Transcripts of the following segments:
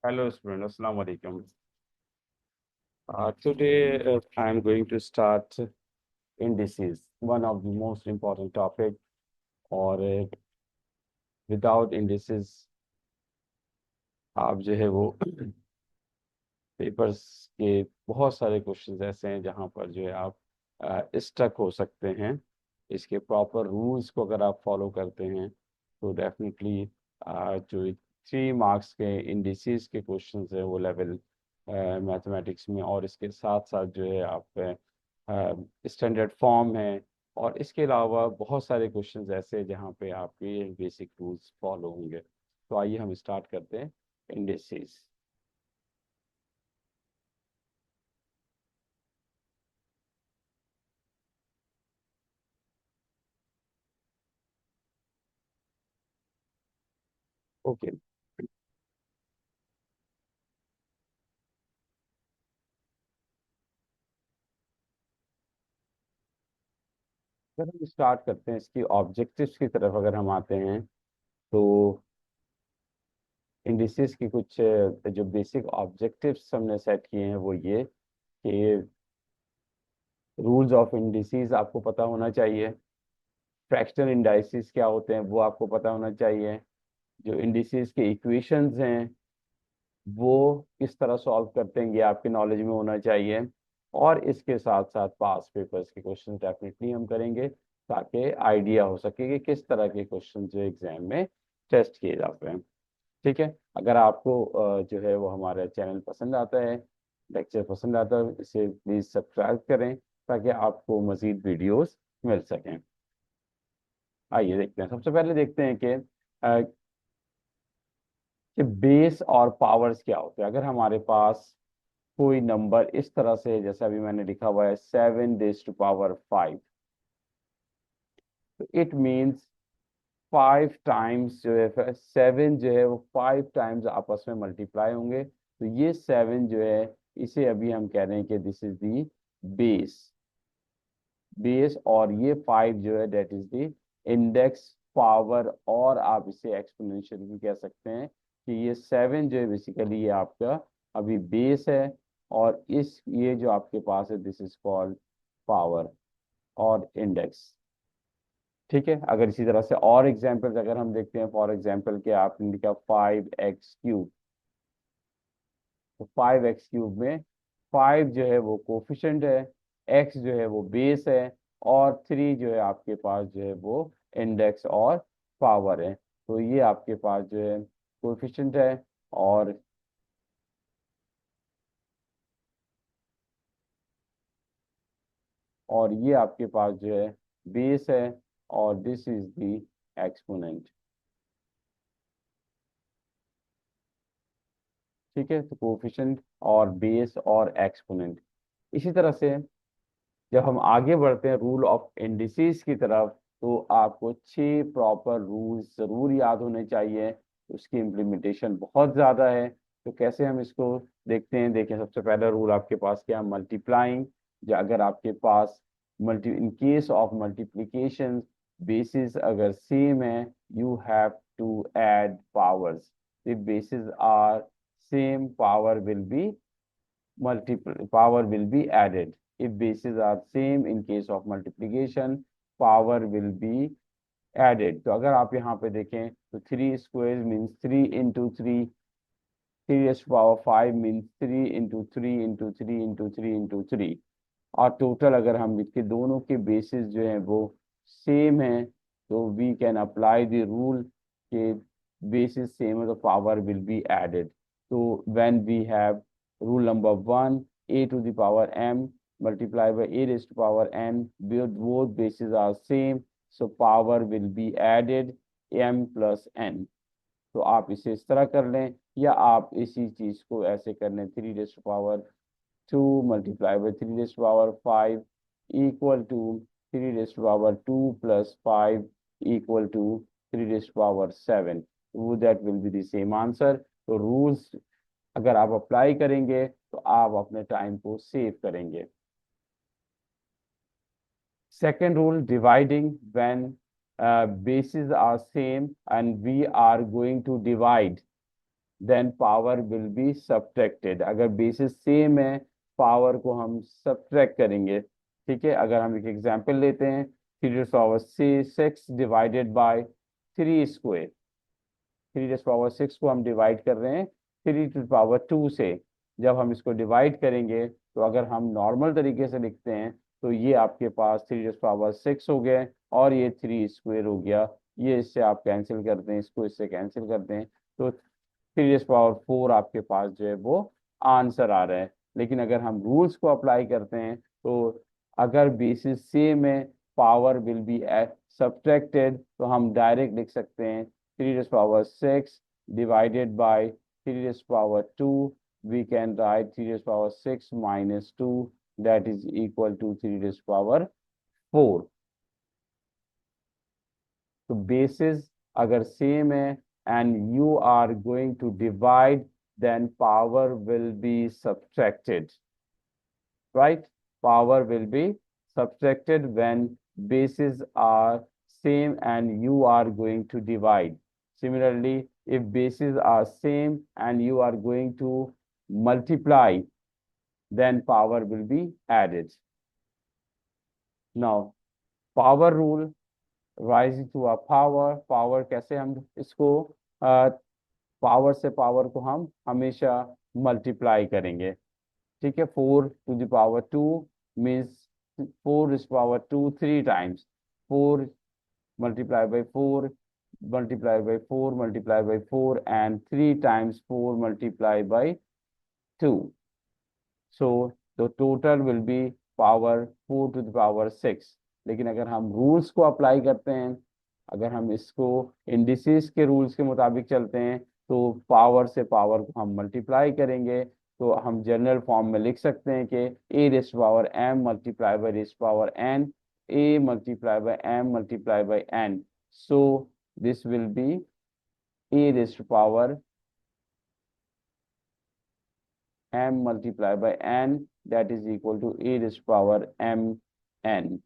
Hello, student. Assalamu alaikum. Today, I am going to start indices, one of the most important topic. और without indices, आप जो है वो papers के बहुत सारे क्वेश्चंस ऐसे हैं जहाँ पर जो है आप स्टक हो सकते हैं। इसके प्रॉपर रूल्स को अगर आप फॉलो करते हैं तो डेफिनेटली जो 3 मार्क्स के इंडिसेस के क्वेश्चंस है वो लेवल मैथमेटिक्स में, और इसके साथ साथ जो है आप स्टैंडर्ड फॉर्म है, और इसके अलावा बहुत सारे क्वेश्चंस ऐसे हैं जहाँ पे आपके बेसिक रूल्स फॉलो होंगे। तो आइए हम स्टार्ट करते हैं इंडिसेस। ओके, अगर हम स्टार्ट करते हैं इसकी ऑब्जेक्टिव्स की तरफ अगर हम आते हैं तो इंडिसेस की कुछ जो बेसिक ऑब्जेक्टिव्स हमने सेट किए हैं वो ये कि रूल्स ऑफ इंडिसेस आपको पता होना चाहिए, फ्रैक्शनल इंडाइसिस क्या होते हैं वो आपको पता होना चाहिए, जो इंडिसेस के इक्वेशंस हैं वो किस तरह सॉल्व करते हैं ये आपके नॉलेज में होना चाहिए। और इसके साथ साथ पास पेपर्स के क्वेश्चन डेफिनेटली हम करेंगे ताकि आइडिया हो सके कि किस तरह के क्वेश्चन जो एग्जाम में टेस्ट किए जाते हैं। ठीक है, अगर आपको जो है वो हमारा चैनल पसंद आता है, लेक्चर पसंद आता है, इसे प्लीज़ सब्सक्राइब करें ताकि आपको मज़ीद वीडियोस मिल सकें। आइए देखते हैं, सबसे पहले देखते हैं कि बेस और पावर्स क्या होते हैं। अगर हमारे पास कोई नंबर इस तरह से है, जैसा अभी मैंने लिखा हुआ है 7 raised to power 5, तो इट मीन्स 5 टाइम्स जो है 7 जो है वो 5 टाइम्स आपस में मल्टीप्लाई होंगे। तो ये 7 जो है इसे अभी हम कह रहे हैं कि this is the base base, और ये 5 जो है that is the index power, और आप इसे एक्सपोनेंशियल भी कह सकते हैं कि ये 7 जो है बेसिकली ये आपका अभी बेस है, और इस ये जो आपके पास है दिस इज कॉल्ड पावर और इंडेक्स। ठीक है, अगर इसी तरह से और एग्जांपल्स अगर हम देखते हैं, फॉर एग्जांपल कि आपने लिखा 5x³ तो 5x³ में 5 जो है वो कोफिशिएंट है, x जो है वो बेस है, और 3 जो है आपके पास जो है वो इंडेक्स और पावर है। तो ये आपके पास जो है कोफिशिएंट है, और ये आपके पास जो है बेस है, और दिस इज द एक्सपोनेंट। ठीक है, तो कोफिशिएंट और बेस और एक्सपोनेंट। इसी तरह से जब हम आगे बढ़ते हैं रूल ऑफ इंडिसेस की तरफ, तो आपको 6 प्रॉपर रूल्स जरूर याद होने चाहिए। उसकी इम्प्लीमेंटेशन बहुत ज़्यादा है, तो कैसे हम इसको देखते हैं। देखें, सबसे पहला रूल आपके पास क्या, मल्टीप्लाइंग। जो अगर आपके पास multi in case of multiplication basis अगर सेम है, you have to add powers. if bases are same, power will be added. If bases are same, in case of multiplication, power will be added. तो अगर आप यहाँ पे देखें तो 3 squares means 3 into 3, 3 raised to power 5 means 3 into 3 into 3 into 3 into 3, और total अगर हम इसके दोनों के बेसिस जो हैं वो सेम हैं, तो we can apply the rule के बेसिस सेम है तो पावर विल बी एडेड। तो when we have rule number 1, a to the power m multiplied by a raised to power n, both bases are same, so power will be added m plus n। तो आप इसे इस तरह कर लें, या आप इसी चीज को ऐसे कर लें 3 raised to power 2 multiplied by 3 raised to power 5 equal to 3 raised to power 2 plus 5 equal to 3 raised to power 7। that will be the same answer। तो रूल्स अगर आप अप्लाई करेंगे तो आप अपने टाइम को सेव करेंगे। Second rule, dividing. When bases are same and we are going to divide then power will be subtracted. अगर बेसिस सेम है, पावर को हम सब्ट्रैक्ट करेंगे। ठीक है, अगर हम एक एग्जांपल लेते हैं, 3 to the power 6 divided by 3 square. 3 to the power 6 को हम डिवाइड कर रहे हैं 3 to the power 2 से। जब हम इसको डिवाइड करेंगे तो अगर हम नॉर्मल तरीके से लिखते हैं तो ये आपके पास 3 to the power 6 हो गए और ये 3 स्क्वायर हो गया। ये इससे आप कैंसिल करते हैं, इसको इससे कैंसिल करते हैं, तो 3 to the power 4 आपके पास जो है वो आंसर आ रहा है। लेकिन अगर हम रूल्स को अप्लाई करते हैं तो अगर बेसिस सेम है, पावर विल बी सब्ट्रैक्टेड, तो हम डायरेक्ट लिख सकते हैं 3 to the power 6 divided by 3 to the power 2. We can write 3 to the power 6 minus 2, that is equal to 3 to the power 4. तो bases अगर सेम है and you are going to divide, then power will be subtracted, right? Power will be subtracted when bases are same and you are going to divide. Similarly, if bases are same and you are going to multiply, then power will be added. Now, power rule, rising to a power कैसे हम इसको power से power को हम हमेशा multiply करेंगे। ठीक है, 4 to the power 2 means 4 is power 2 3 times, 4 multiplied by 4 multiplied by 4 multiplied by 4 and 3 times 4 multiplied by 2. So the total will be power 4 to the power 6. लेकिन अगर हम रूल्स को अप्लाई करते हैं, अगर हम इसको इंडिसेस के रूल्स के मुताबिक चलते हैं, तो पावर से पावर को हम मल्टीप्लाई करेंगे। तो हम जनरल फॉर्म में लिख सकते हैं कि a raise to power m multiply by raise to power n, a multiply by m multiply by n। So this will be a raise to power m multiplied by n, that is equal to a raised to power m n,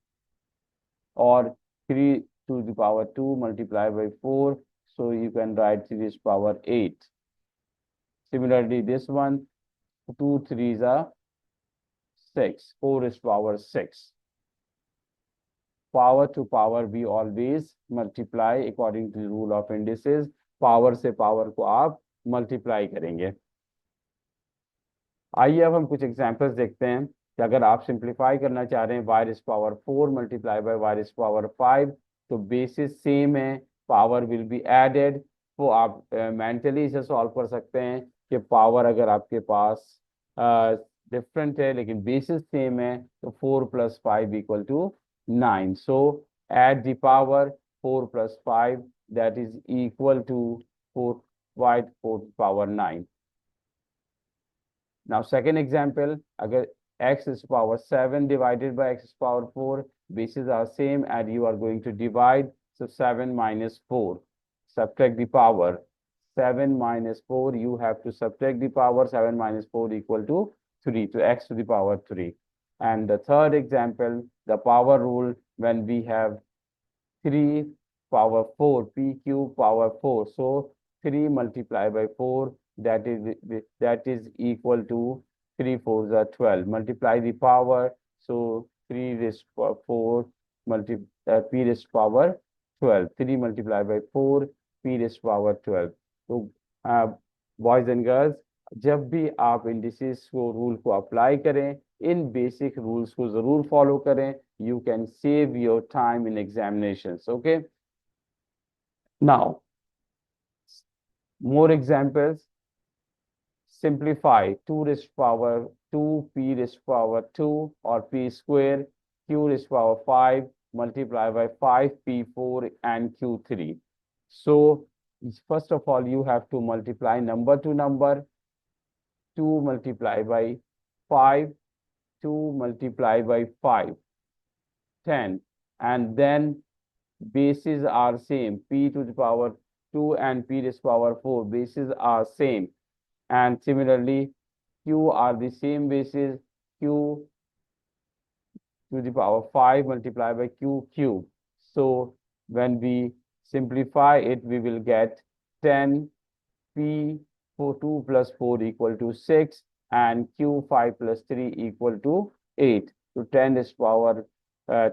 or 3 to the power 2 multiplied by 4, so you can write 3 raised to power 8. Similarly, this one, 2 3s are 6, 4 raised to power 6. Power to power we always multiply according to the rule of indices. Power से power को आप multiply करेंगे। आइए अब हम कुछ examples देखते हैं कि अगर आप सिंप्लीफाई करना चाह रहे हैं y raise to power 4 multiply by y raise to power 5, तो बेसिस सेम है, पावर विल बी एडेड। वो आप मेंटली इसे सॉल्व कर सकते हैं कि पावर अगर आपके पास डिफरेंट है लेकिन बेसिस सेम है, तो 4 + 5 = 9। So add the power 4 + 5, that is equal to 4 to the power 9. Now second example, अगर x is power 7 divided by x is power 4, bases are same and you are going to divide, so 7 minus 4, subtract the power, 7 minus 4, you have to subtract the power, 7 minus 4 equal to 3, to x to the power 3. And the third example, the power rule, when we have 3 power 4, p cube power 4, so 3 multiplied by 4, that is equal to 3 4s are 12. Multiply the power, so 3 raised to power 4 p raised to power 12. 3 multiplied by 4, p raised to power 12. तो boys and girls, जब भी आप indices को rule को apply करें, इन basic rules को जरूर follow करें। You can save your time in examinations. Okay, now more examples. Simplify 2 raised to power 2 p raised to power 2 or p square q raised to power 5 multiply by 5 p4 and q3. So first of all you have to multiply number to number. 2 multiply by 5, 2 multiply by 5, 10, and then bases are same, p to the power 2 and p raised to power 4 bases are same, and similarly q are the same bases, q to the power 5 multiplied by q cube. So when we simplify it, we will get 10 p 2 plus 4 equal to 6 and q 5 plus 3 equal to 8. So 10 is power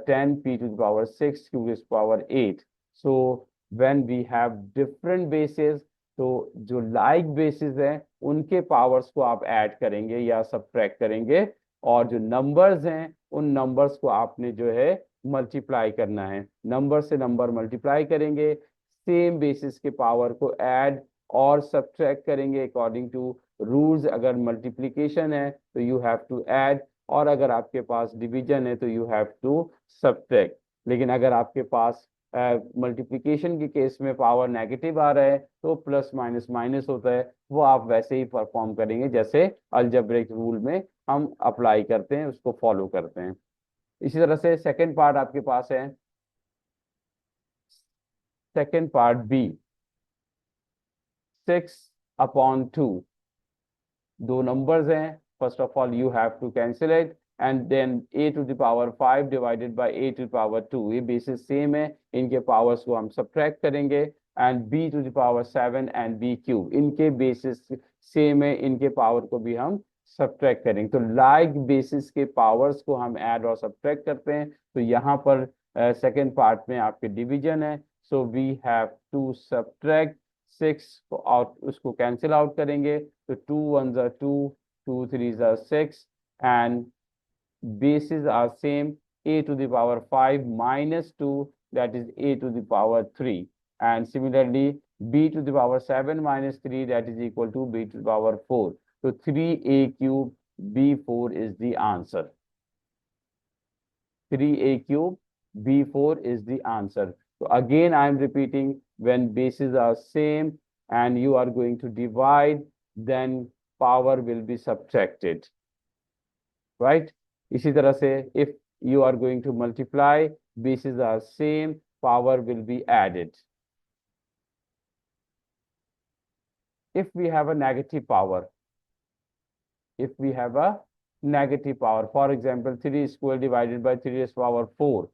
10, p to the power 6, q is power 8. So when we have different bases, तो जो like basis है उनके powers को आप add करेंगे या subtract करेंगे, और जो नंबर्स हैं उन नंबर्स को आपने जो है मल्टीप्लाई करना है। नंबर से नंबर मल्टीप्लाई करेंगे, सेम बेसिस के पावर को ऐड और सब्ट्रैक्ट करेंगे अकॉर्डिंग टू रूल्स। अगर मल्टीप्लिकेशन है तो यू हैव टू ऐड, और अगर आपके पास डिवीजन है तो यू हैव टू सब्ट्रैक्ट। लेकिन अगर आपके पास मल्टीप्लिकेशन के केस में पावर नेगेटिव आ रहा है तो प्लस माइनस माइनस होता है, वो आप वैसे ही परफॉर्म करेंगे जैसे अलजेब्रिक रूल में हम अप्लाई करते हैं, उसको फॉलो करते हैं। इसी तरह से सेकंड पार्ट आपके पास है, सेकंड पार्ट बी, 6/2। दो नंबर्स हैं, first of all you have to cancel it, and then a to the power 5 divided by a to the power 2। ये बेसिस सेम है, इनके पावर्स को हम सब्ट्रैक्ट करेंगे। And b to the power 7 and b cube, इनके basis same है, इनके power को भी हम सब्ट्रैक्ट करेंगे। तो लाइक बेसिस के पावर्स को हम ऐड और सब्ट्रैक्ट करते हैं। तो यहाँ पर सेकेंड पार्ट में आपके डिवीजन है, so we have to subtract 6 को आउट, उसको कैंसिल आउट करेंगे। तो 2 1s are 2, 2 3s are 6, and bases are same, a to the power 5 minus 2, that is a to the power 3, and similarly b to the power 7 minus 3, that is equal to b to the power 4. So 3a cube b4 is the answer. 3a cube b4 is the answer. So again I am repeating, when bases are same and you are going to divide, then power will be subtracted, right? इसी तरह से if you are going to multiply, bases are same, power will be added. If we have a negative power, if we have a negative power, for example 3 square divided by 3 raised to power 4,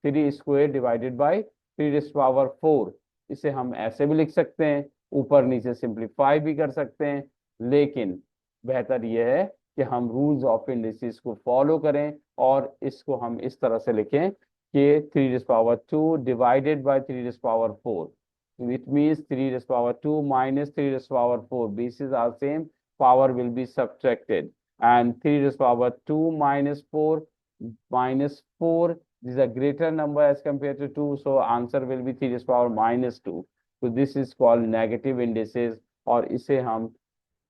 3 square divided by 3 raised to power 4, इसे हम ऐसे भी लिख सकते हैं, ऊपर नीचे simplify भी कर सकते हैं, लेकिन बेहतर यह है कि हम रूल्स ऑफ इंडिसेस को फॉलो करें और इसको हम इस तरह से लिखें कि 3 raised to power 2 divided by 3 raised to power 4, which means 3 raised to power 2 minus 3 raised to power 4, bases are same, power will be subtracted, and 3 raised to power 2 minus 4 minus 4, this is a greater number as compared to 2, so answer will be 3 raised to power minus 2. So this is called negative indices, और इसे हम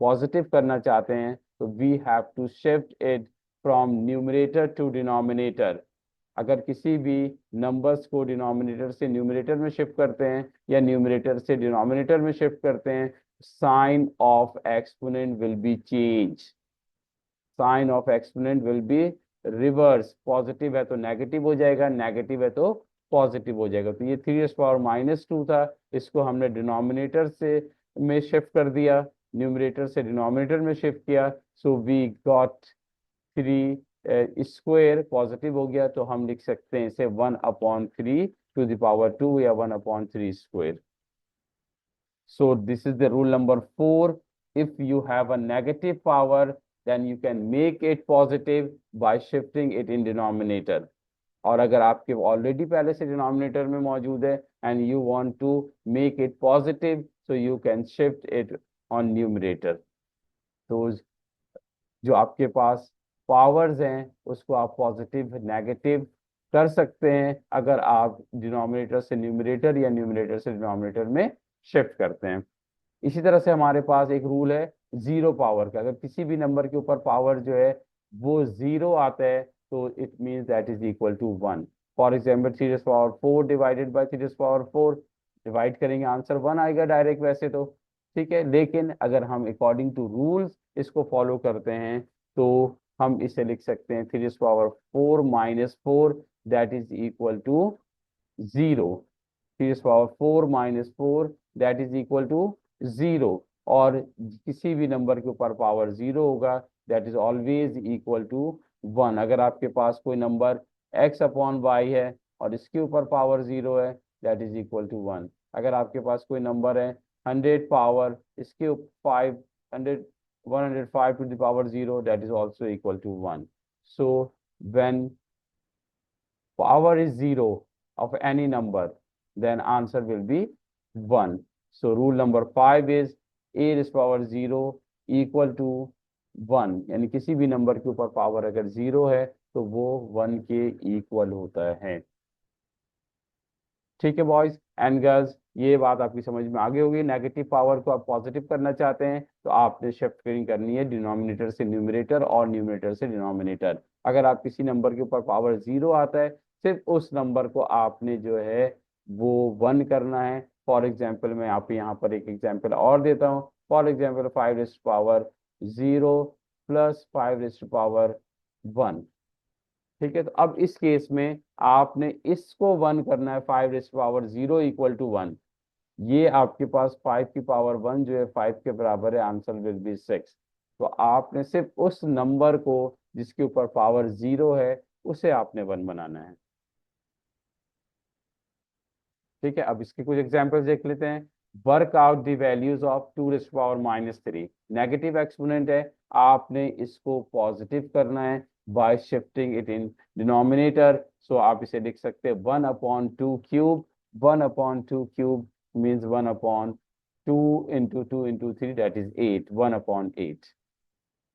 positive करना चाहते हैं तो we have to shift it from numerator to denominator. अगर किसी भी नंबर्स को डिनोमिनेटर से न्यूमरेटर में शिफ्ट करते हैं या न्यूमरेटर से डिनोमिनेटर में शिफ्ट करते हैं, sign of exponent will be change, sign of exponent will be reverse. Positive है तो नेगेटिव हो जाएगा, नेगेटिव है तो पॉजिटिव हो जाएगा। तो ये 3 raised to power minus 2 था, इसको हमने डिनोमिनेटर से में शिफ्ट कर दिया, न्यूमरेटर से डिनोमिनेटर में शिफ्ट किया, so we got 3 square, positive हो गया, तो हम लिख सकते हैं इसे 1/3 to the power 2 या 1/3 square. So this is the rule number 4. If you have a negative power, then you can make it positive by shifting it in denominator. और अगर आपके ऑलरेडी पहले से डिनोमिनेटर में मौजूद है and you want to make it positive, so you can shift it on numerator. तो जो आपके पास पावर्स हैं उसको आप पॉजिटिव नेगेटिव कर सकते हैं अगर आप डिनोमिनेटर से न्यूमरेटर या न्यूमरेटर से डिनोमिनेटर में शिफ्ट करते हैं। इसी तरह से हमारे पास एक रूल है जीरो पावर का, अगर किसी भी नंबर के ऊपर पावर जो है वो जीरो आता है तो it means that is equal to 1। For example 3 raised to power 4 divided by 3 raised to power 4, divide करेंगे आंसर 1 आएगा डायरेक्ट वैसे तो, ठीक है। लेकिन अगर हम अकॉर्डिंग टू रूल्स इसको फॉलो करते हैं तो हम इसे लिख सकते हैं 3 raised to power 4 minus 4, that is equal to 0। 3 raised to power 4 minus 4, that is equal to 0। और किसी भी नंबर के ऊपर पावर 0 होगा that is always equal to 1। अगर आपके पास कोई नंबर x/y है और इसके ऊपर पावर 0 है दैट इज इक्वल टू 1। अगर आपके पास कोई नंबर है 100 पावर इसके 500 105 to the power 0, that is also equal to 1. So when power is 0 of any number, then answer will be 1. So rule number 5 is a raised power 0 equal to 1, यानी किसी भी number के ऊपर power अगर 0 है तो वो 1 के इक्वल होता है। ठीक है बॉयज एंड गर्ल्स, ये बात आपकी समझ में आ गई होगी। नेगेटिव पावर को आप पॉजिटिव करना चाहते हैं तो आपने शिफ्टिंग करनी है डिनोमिनेटर से न्यूमरेटर और न्यूमरेटर से डिनोमिनेटर। अगर आप किसी नंबर के ऊपर पावर 0 आता है, सिर्फ उस नंबर को आपने जो है वो 1 करना है। फॉर एग्जाम्पल मैं आप यहाँ पर एक एग्जाम्पल और देता हूँ। For example 5 raise to power 0 plus 5 raise to power 1। ठीक है, तो अब इस केस में आपने इसको 1 करना है। 5 raise to power 0 equal to 1। ये आपके पास 5 की पावर 1 जो है 5 के बराबर है, आंसर विल बी 6। तो आपने सिर्फ उस नंबर को जिसके ऊपर पावर 0 है उसे आपने 1 बनाना है। ठीक है, अब इसके कुछ एग्जांपल्स देख लेते हैं। Work out the values of 2 raise to power -3। Negative exponent है, आपने इसको पॉजिटिव करना है by shifting it in denominator. So आप इसे लिख सकते हैं 1/2 cube. 1/2 cube means 1/2 into 2 into 3, that is 8, 1/8।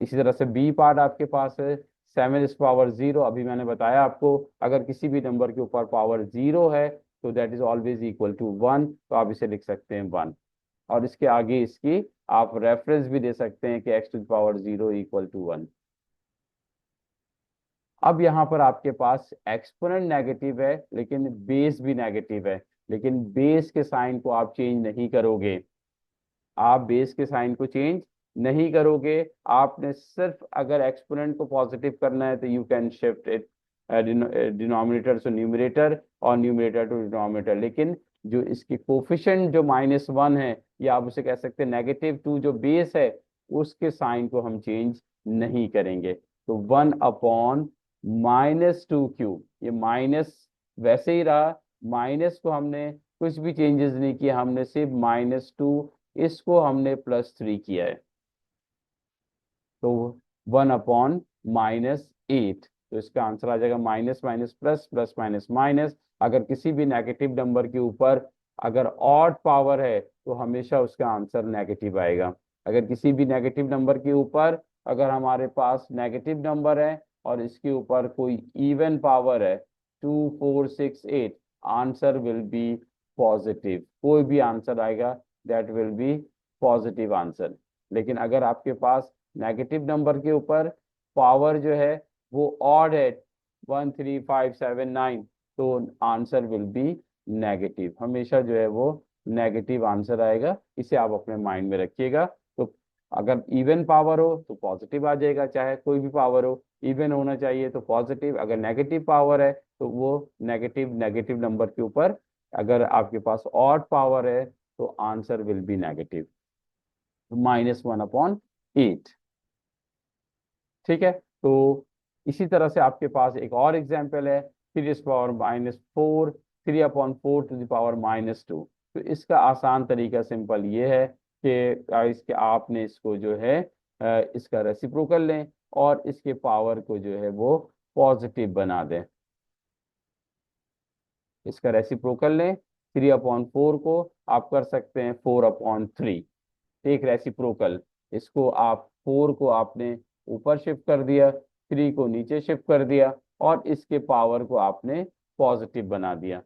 इसी तरह से बी पार्ट आपके पास है 7 रेज़ टू पावर 0। अभी मैंने बताया आपको, अगर किसी भी नंबर के ऊपर पावर 0 है तो that is always equal to 1, तो आप इसे लिख सकते हैं 1। और इसके आगे इसकी आप रेफरेंस भी दे सकते हैं कि x to the power 0 equal to 1। अब यहाँ पर आपके पास एक्सपोनेंट नेगेटिव है लेकिन बेस भी नेगेटिव है, लेकिन बेस के साइन को आप चेंज नहीं करोगे। आप बेस के साइन को चेंज नहीं करोगे। आपने सिर्फ अगर एक्सपोनेंट को पॉजिटिव करना है तो you can shift it denominator to numerator और न्यूमरेटर टू डिनोमिनेटर। लेकिन जो इसकी कोफिशिएंट जो -1 है, या आप उसे कह सकते हैं -2 जो बेस है, उसके साइन को हम चेंज नहीं करेंगे। तो 1/-2 क्यूब, ये माइनस वैसे ही रहा। माइनस को हमने कुछ भी चेंजेस नहीं किया, हमने सिर्फ -2 इसको हमने +3 किया है। तो 1/-8, तो इसका आंसर आ जाएगा minus minus plus, plus minus minus. अगर किसी भी नेगेटिव नंबर के ऊपर अगर ऑड पावर है तो हमेशा उसका आंसर नेगेटिव आएगा। अगर किसी भी नेगेटिव नंबर के ऊपर अगर हमारे पास नेगेटिव नंबर है और इसके ऊपर कोई इवन पावर है 2 4 6 8, आंसर विल बी पॉजिटिव। कोई भी आंसर आएगा that will be positive answer. लेकिन अगर आपके पास नेगेटिव नंबर के ऊपर पावर जो है वो ऑड है 1 3 5 7 9, तो आंसर विल बी नेगेटिव। हमेशा जो है वो नेगेटिव आंसर आएगा, इसे आप अपने माइंड में रखिएगा। तो अगर इवन पावर हो तो पॉजिटिव आ जाएगा, चाहे कोई भी पावर हो इवन होना चाहिए तो पॉजिटिव। अगर नेगेटिव पावर है तो वो नेगेटिव नेगेटिव नंबर के ऊपर अगर आपके पास ऑड पावर है तो आंसर विल बी नेगेटिव, -1/8। ठीक है, तो इसी तरह से आपके पास एक और एग्जांपल है 3 पावर -4, 3/4 टू द पावर -2। तो इसका आसान तरीका सिंपल ये है कि इसके आपने इसको जो है इसका रेसिप्रोकल लें और इसके पावर को जो है वो पॉजिटिव बना दें। इसका रेसिप्रोकल लें, 3/4 को आप कर सकते हैं 4/3। एक रेसिप्रोकल, इसको आप 4 को आपने ऊपर शिफ्ट कर दिया, 3 को नीचे शिफ्ट कर दिया और इसके पावर को आपने पॉजिटिव बना दिया।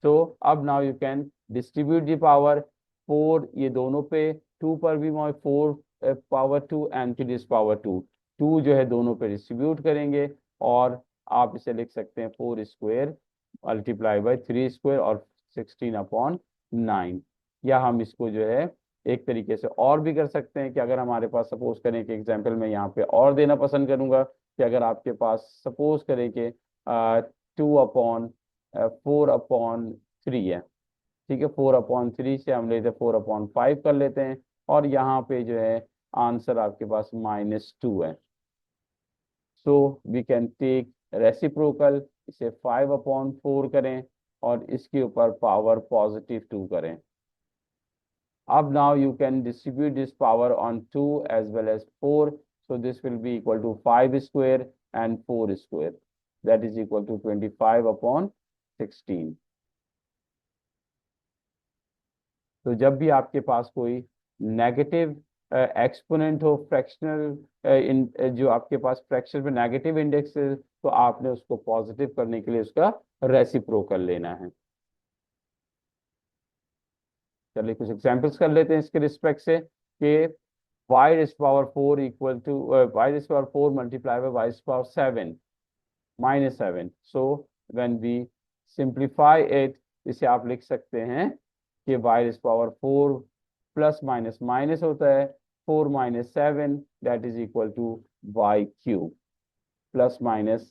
तो अब now you can distribute the power. 4 ये दोनों पे, 2 पर भी 4/2 एंड 3/2। 2 जो है दोनों पे डिस्ट्रीब्यूट करेंगे और आप इसे लिख सकते हैं 4² मल्टीप्लाई बाई 3² और 16/9। या हम इसको जो है एक तरीके से और भी कर सकते हैं कि अगर हमारे पास सपोज करें कि एग्जाम्पल मैं यहाँ पे और देना पसंद करूंगा कि अगर आपके पास सपोज करें कि 2/4/3 है। ठीक है, 4/3 से हम लेते हैं 4/5 कर लेते हैं और यहाँ पे जो है आंसर आपके पास -2 है। So we can take reciprocal, इसे 5/4 करें और इसके ऊपर पावर +2 करें। अब now you can distribute this power on 2 as well as 4. So this will be equal to 5 square and 4 square. That is equal to 25 upon 16. तो जब भी आपके पास कोई नेगेटिव एक्सपोनेंट हो फ्रैक्शनल जो आपके पास फ्रैक्शन में नेगेटिव इंडेक्स है, तो आपने उसको पॉजिटिव करने के लिए उसका रेसिप्रोकल लेना है। चलिए कुछ एग्जांपल्स कर लेते हैं इसके रिस्पेक्ट से कि y raised to power 4 equal to y raised to power 4 multiplied by y raised to power 7 minus 7. So when we simplify it, इसे आप लिख सकते हैं कि y raised to power 4 plus minus minus होता है 4 minus 7 that is equal to y cube plus minus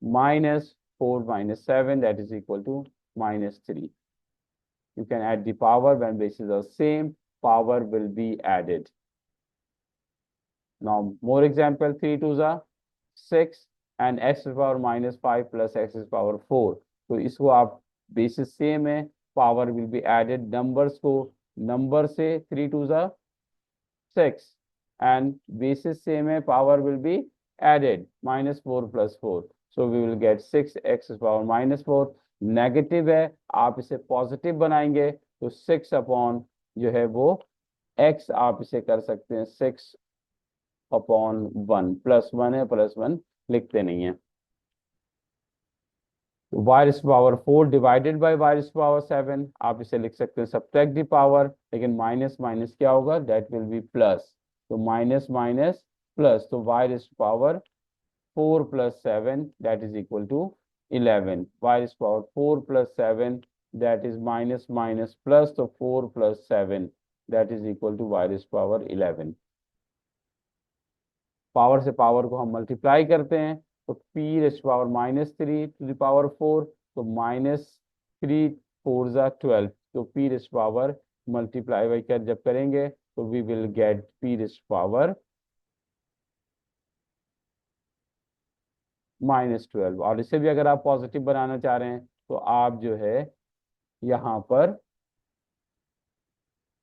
minus 4 minus 7 that is equal to minus 3. You can add the power when bases are same, power will be added. Now more example, 3 2s are 6 and x to the power minus 5 plus x to the power 4. तो इसको आप basis same है, power will be added, numbers को number से 3 2s are 6 and basis same है, power will be added minus 4 plus 4. So we will get 6x to the power minus 4. Negative है, आप इसे पॉजिटिव बनाएंगे तो 6 अपॉन जो है वो x आप इसे कर सकते हैं 6 अपॉन 1 प्लस 1 है, प्लस 1 लिखते नहीं है। y raised to power 4 divided bye y raised to power 7 आप इसे लिख सकते हैं सब्ट्रैक्ट द पावर, लेकिन माइनस माइनस क्या होगा, दैट विल बी प्लस, तो माइनस माइनस प्लस, तो y raised to power 4 plus 7 that is equal to 11. y raised to power 4 plus 7 that is minus minus plus, तो 4 plus 7 that is equal to y raised to power 11. Power से power को हम multiply करते हैं तो p raise to power minus 3 to the power 4, तो minus 3 4 जा 12, तो p raise to power multiply by कर जब करेंगे तो we will get p raise to power -12। और इसे भी अगर आप पॉजिटिव बनाना चाह रहे हैं तो आप जो है यहाँ पर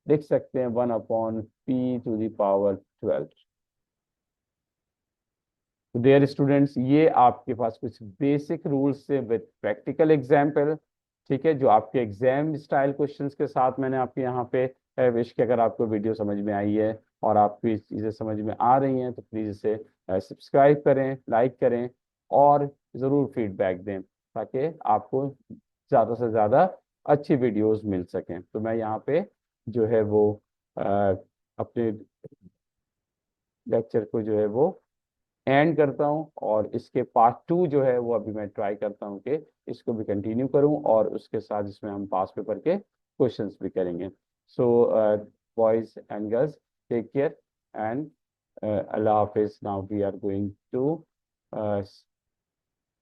लिख सकते हैं 1 upon p to the power 12। तो देयर स्टूडेंट्स, ये आपके पास कुछ बेसिक रूल्स से विद प्रैक्टिकल एग्जाम्पल, ठीक है, जो आपके एग्जाम स्टाइल क्वेश्चंस के साथ मैंने आपके यहाँ पे विश कि अगर आपको वीडियो समझ में आई है और आपको ये चीज़ें समझ में आ रही हैं तो प्लीज़ इसे सब्सक्राइब करें, लाइक करें और ज़रूर फीडबैक दें ताकि आपको ज़्यादा से ज़्यादा अच्छी वीडियोस मिल सकें। तो मैं यहाँ पे जो है वो अपने लेक्चर को जो है वो एंड करता हूँ और इसके पार्ट 2 जो है वो अभी मैं ट्राई करता हूँ कि इसको भी कंटिन्यू करूँ और उसके साथ इसमें हम पास पेपर के क्वेश्चंस भी करेंगे। So boys and girls, take care and अल्लाह हाफिज। Now we are going to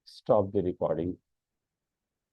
stop the recording.